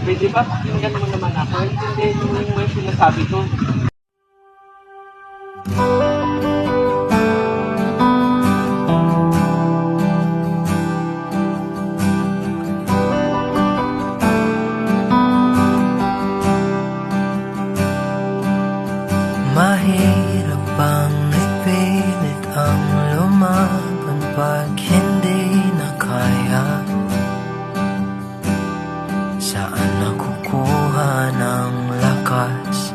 Pwede ba pakinggan mo naman ako? Hindi mo yung sinasabi ko. Mahirap bang ipilit ang lumaban pag hindi na kaya? Saan nakukuha ng lakas?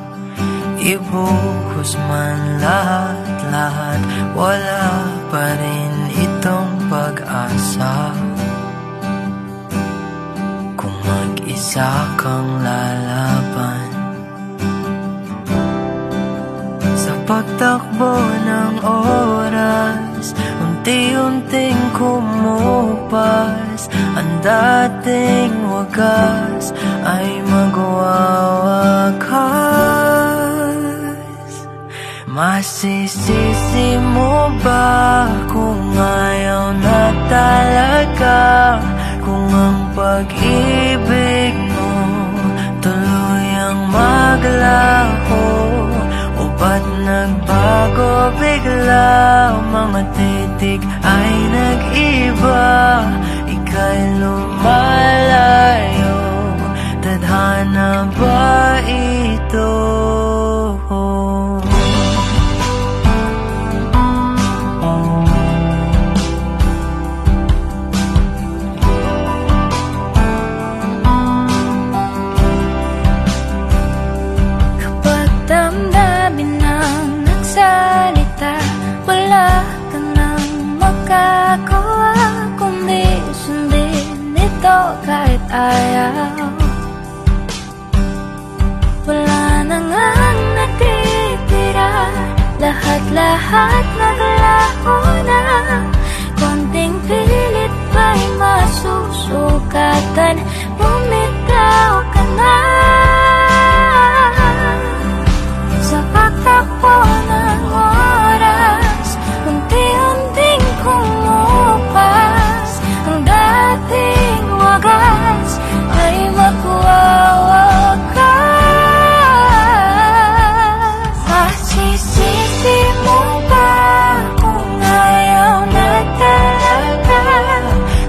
Ibuhos man lahat-lahat, wala pa rin itong pag-asa. Kung mag-isa kang lalaban sa pagtakbo ng oras, unti-unting kumupas. Ang dating wagas ay magwawakas. Masisisi mo ba kung ayaw na talaga? Kung ang pag-ibig mo tuluyang maglaho, o ba't nagbago bigla? Mga titik ay nag-iba, ika'y lumalayo. Tadhana ba ito? Kapag damdamin ang nagsalita, wala ka nang magagawa kundi sundin ito kahit ayaw. Wala na ngang natitira, lahat-lahat naglaho na. Konting pilit ba'y masusukatan? Bumitaw ka na sa pagtakbo ng oras, unti-unting kumupas. Ang dating wagas ay magwawakas. Masisisi mo ba kung ayaw na talaga?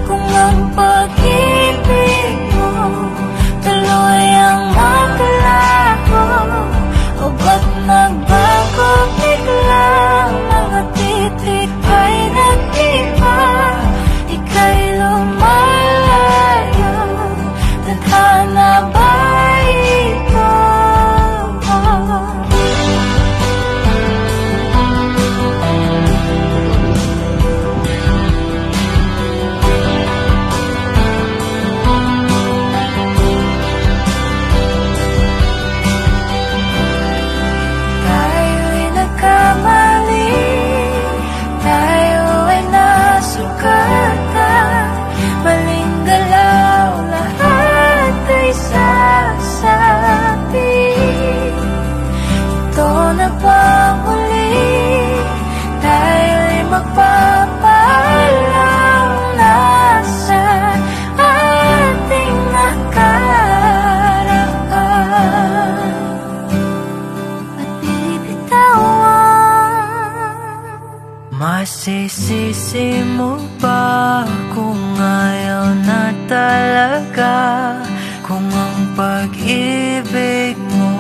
Kung ang pag-ibig mo tuluyang maglaho, o ba't nagbago bigla? Mga titik ay nag-iba, ika'y lumalayo. Tadhana ba ito? Tayo'y nagkamali, tayo ay nasugatan. Maling galaw, lahat ay sasabi. Ito na bang huli? Tayo'y magpapaalam na sa ating nakaraan at bibitawan. Masisisi mo ba kung ayaw na talaga? Kung ang pag-ibig mo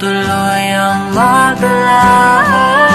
tuluyang maglaho,